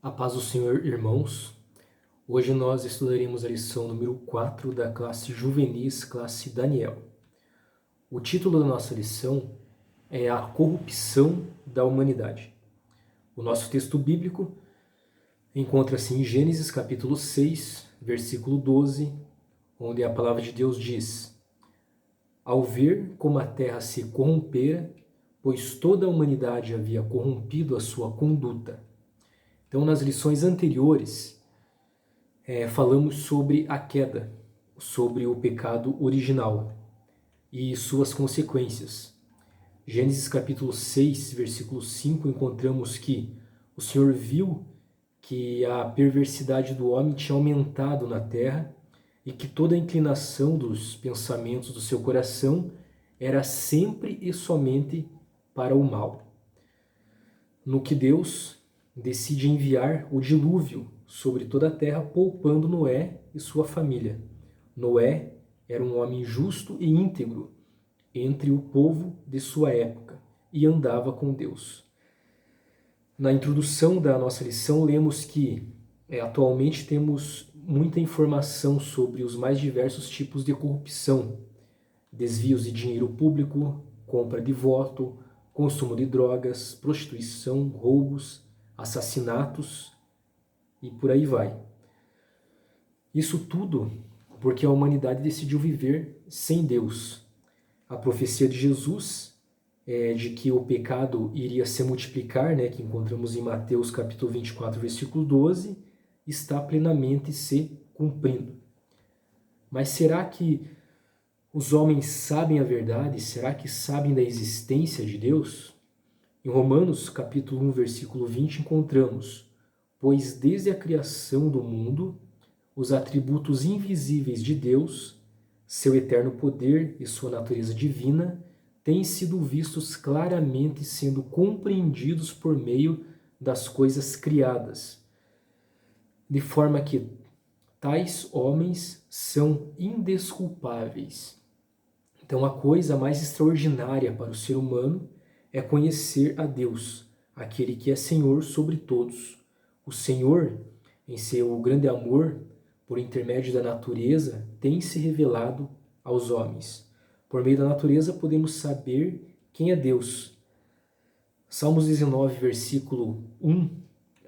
A paz do Senhor, irmãos. Hoje nós estudaremos a lição número 4 da classe Juvenis, classe Daniel. O título da nossa lição é A Corrupção da Humanidade. O nosso texto bíblico encontra-se em Gênesis capítulo 6, versículo 12, onde a palavra de Deus diz: Ao ver como a terra se corrompera, pois toda a humanidade havia corrompido a sua conduta. Então, nas lições anteriores, falamos sobre a queda, sobre o pecado original e suas consequências. Gênesis capítulo 6, versículo 5, encontramos que o Senhor viu que a perversidade do homem tinha aumentado na terra e que toda a inclinação dos pensamentos do seu coração era sempre e somente para o mal. No que Deus decide enviar o dilúvio sobre toda a terra, poupando Noé e sua família. Noé era um homem justo e íntegro entre o povo de sua época e andava com Deus. Na introdução da nossa lição, lemos que atualmente temos muita informação sobre os mais diversos tipos de corrupção, desvios de dinheiro público, compra de voto, consumo de drogas, prostituição, roubos, assassinatos e por aí vai. Isso tudo porque a humanidade decidiu viver sem Deus. A profecia de Jesus de que o pecado iria se multiplicar, que encontramos em Mateus capítulo 24, versículo 12, está plenamente se cumprindo. Mas será que os homens sabem a verdade? Será que sabem da existência de Deus? Em Romanos capítulo 1, versículo 20, encontramos: Pois desde a criação do mundo, os atributos invisíveis de Deus, seu eterno poder e sua natureza divina, têm sido vistos claramente sendo compreendidos por meio das coisas criadas, de forma que tais homens são indesculpáveis. Então, a coisa mais extraordinária para o ser humano é conhecer a Deus, aquele que é Senhor sobre todos. O Senhor, em seu grande amor, por intermédio da natureza, tem se revelado aos homens. Por meio da natureza podemos saber quem é Deus. Salmos 19, versículo 1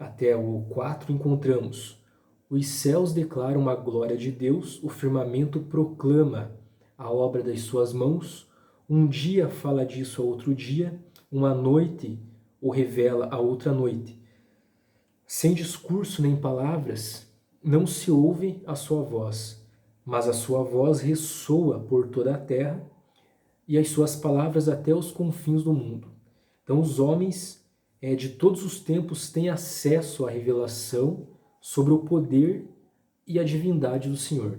até o 4, encontramos: Os céus declaram a glória de Deus, o firmamento proclama a obra das suas mãos, um dia fala disso a outro dia, uma noite o revela a outra noite. Sem discurso nem palavras, não se ouve a sua voz, mas a sua voz ressoa por toda a terra e as suas palavras até os confins do mundo. Então os homens de todos os tempos têm acesso à revelação sobre o poder e a divindade do Senhor.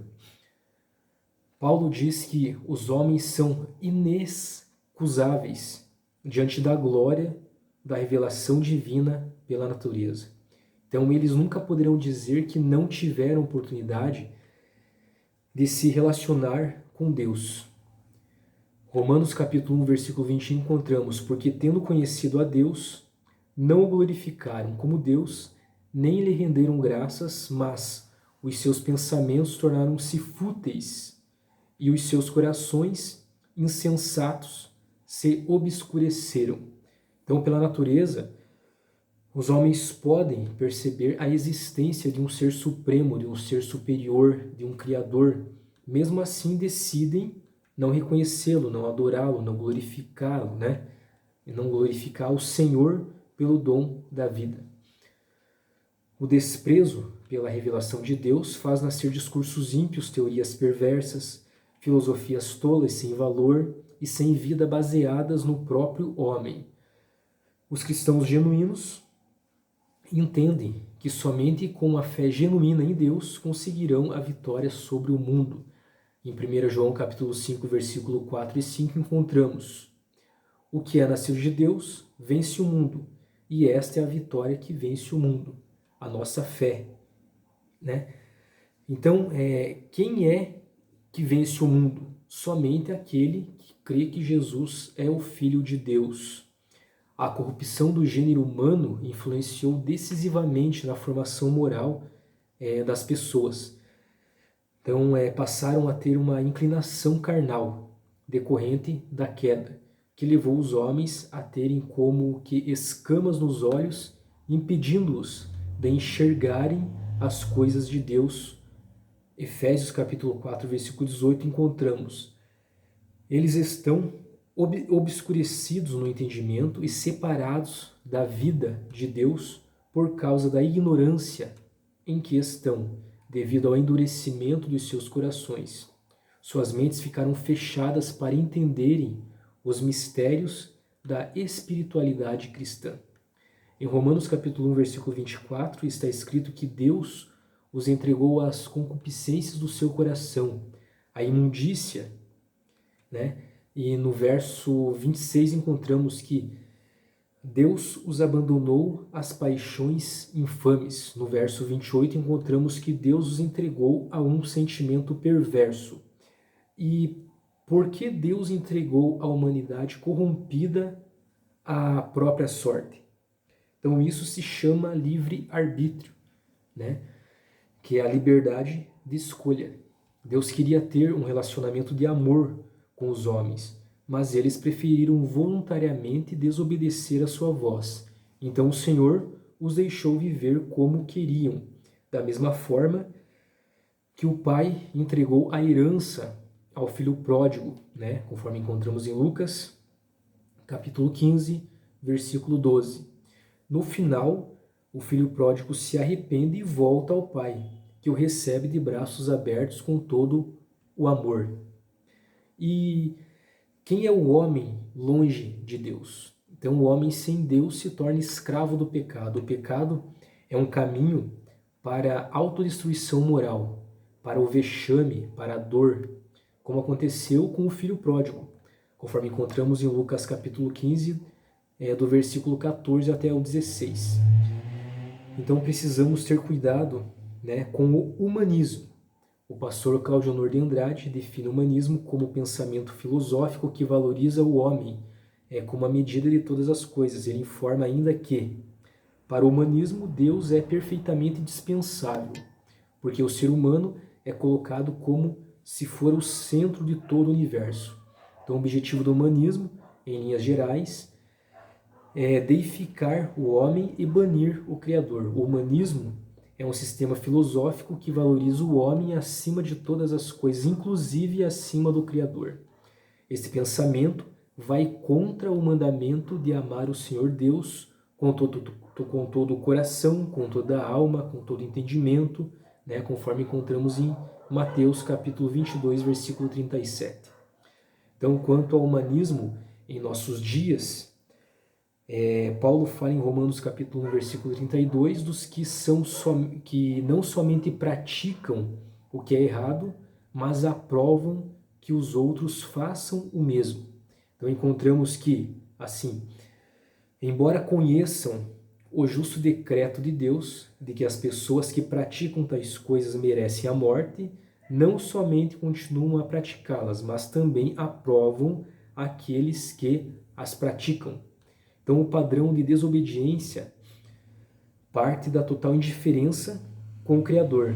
Paulo diz que os homens são inexcusáveis diante da glória da revelação divina pela natureza. Então eles nunca poderão dizer que não tiveram oportunidade de se relacionar com Deus. Romanos capítulo 1, versículo 20, encontramos: Porque tendo conhecido a Deus, não o glorificaram como Deus, nem lhe renderam graças, mas os seus pensamentos tornaram-se fúteis e os seus corações insensatos se obscureceram. Então, pela natureza, os homens podem perceber a existência de um ser supremo, de um ser superior, de um Criador. Mesmo assim, decidem não reconhecê-lo, não adorá-lo, não glorificá-lo, E não glorificar o Senhor pelo dom da vida. O desprezo pela revelação de Deus faz nascer discursos ímpios, teorias perversas, filosofias tolas sem valor e sem vida baseadas no próprio homem. Os cristãos genuínos entendem que somente com a fé genuína em Deus conseguirão a vitória sobre o mundo. Em 1 João capítulo 5, versículo 4 e 5 encontramos: O que é nascido de Deus vence o mundo, e esta é a vitória que vence o mundo, a nossa fé. Então, quem é que vence o mundo? Somente aquele que crê que Jesus é o Filho de Deus. A corrupção do gênero humano influenciou decisivamente na formação moral das pessoas. Então, passaram a ter uma inclinação carnal decorrente da queda, que levou os homens a terem como que escamas nos olhos, impedindo-os de enxergarem as coisas de Deus. Efésios capítulo 4, versículo 18, encontramos: eles estão obscurecidos no entendimento e separados da vida de Deus por causa da ignorância em que estão, devido ao endurecimento dos seus corações. Suas mentes ficaram fechadas para entenderem os mistérios da espiritualidade cristã. Em Romanos capítulo 1, versículo 24, está escrito que Deus os entregou às concupiscências do seu coração, à imundícia, né? E no verso 26 encontramos que Deus os abandonou às paixões infames. No verso 28 encontramos que Deus os entregou a um sentimento perverso. E por que Deus entregou a humanidade corrompida à própria sorte? Então isso se chama livre-arbítrio, né? Que é a liberdade de escolha. Deus queria ter um relacionamento de amor com os homens, mas eles preferiram voluntariamente desobedecer a sua voz. Então o Senhor os deixou viver como queriam, da mesma forma que o pai entregou a herança ao filho pródigo, né? Conforme encontramos em Lucas, capítulo 15, versículo 12. No final, o filho pródigo se arrepende e volta ao pai, que o recebe de braços abertos com todo o amor. E quem é o homem longe de Deus? Então, o homem sem Deus se torna escravo do pecado. O pecado é um caminho para a autodestruição moral, para o vexame, para a dor, como aconteceu com o filho pródigo, conforme encontramos em Lucas capítulo 15, do versículo 14 até o 16. Então precisamos ter cuidado, né, com o humanismo. O pastor Cláudio Honor de Andrade define o humanismo como pensamento filosófico que valoriza o homem como a medida de todas as coisas. Ele informa ainda que, para o humanismo, Deus é perfeitamente dispensável, porque o ser humano é colocado como se for o centro de todo o universo. Então, o objetivo do humanismo, em linhas gerais, é deificar o homem e banir o Criador. O humanismo é um sistema filosófico que valoriza o homem acima de todas as coisas, inclusive acima do Criador. Esse pensamento vai contra o mandamento de amar o Senhor Deus com todo o coração, com toda a alma, com todo o entendimento, né, conforme encontramos em Mateus capítulo 22, versículo 37. Então, quanto ao humanismo em nossos dias, Paulo fala em Romanos capítulo 1, versículo 32, dos que não somente praticam o que é errado, mas aprovam que os outros façam o mesmo. Então encontramos que, assim, embora conheçam o justo decreto de Deus, de que as pessoas que praticam tais coisas merecem a morte, não somente continuam a praticá-las, mas também aprovam aqueles que as praticam. Então, o padrão de desobediência parte da total indiferença com o Criador.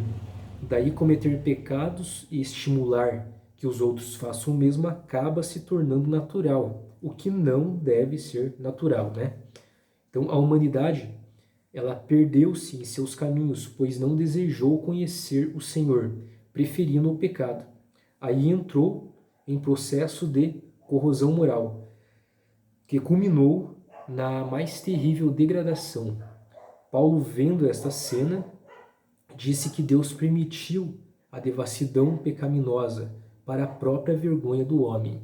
Daí, cometer pecados e estimular que os outros façam o mesmo acaba se tornando natural, o que não deve ser natural, né? Então, a humanidade, ela perdeu-se em seus caminhos, pois não desejou conhecer o Senhor, preferindo o pecado. Aí entrou em processo de corrosão moral, que culminou na mais terrível degradação. Paulo, vendo esta cena, disse que Deus permitiu a devassidão pecaminosa para a própria vergonha do homem.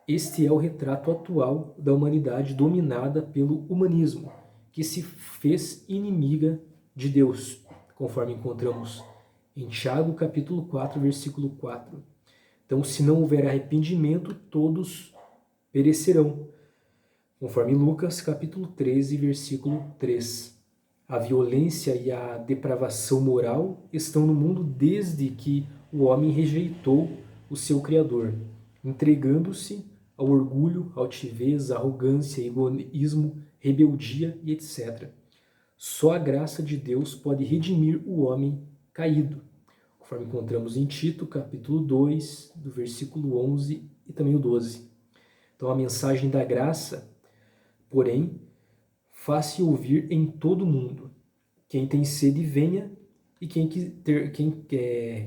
Este é o retrato atual da humanidade dominada pelo humanismo, que se fez inimiga de Deus, conforme encontramos em Tiago capítulo 4, versículo 4. Então, se não houver arrependimento, todos perecerão, conforme Lucas capítulo 13, versículo 3. A violência e a depravação moral estão no mundo desde que o homem rejeitou o seu Criador, entregando-se ao orgulho, altivez, arrogância, egoísmo, rebeldia e etc. Só a graça de Deus pode redimir o homem caído, conforme encontramos em Tito, capítulo 2, do versículo 11 e também o 12. Então a mensagem da graça, porém, faz-se ouvir em todo mundo. Quem tem sede, venha, e quem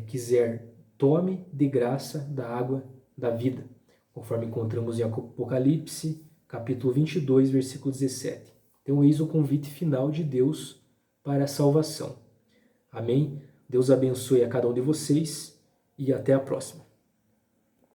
quiser, tome de graça da água da vida, conforme encontramos em Apocalipse, capítulo 22, versículo 17. Então, eis o convite final de Deus para a salvação. Amém? Deus abençoe a cada um de vocês e até a próxima.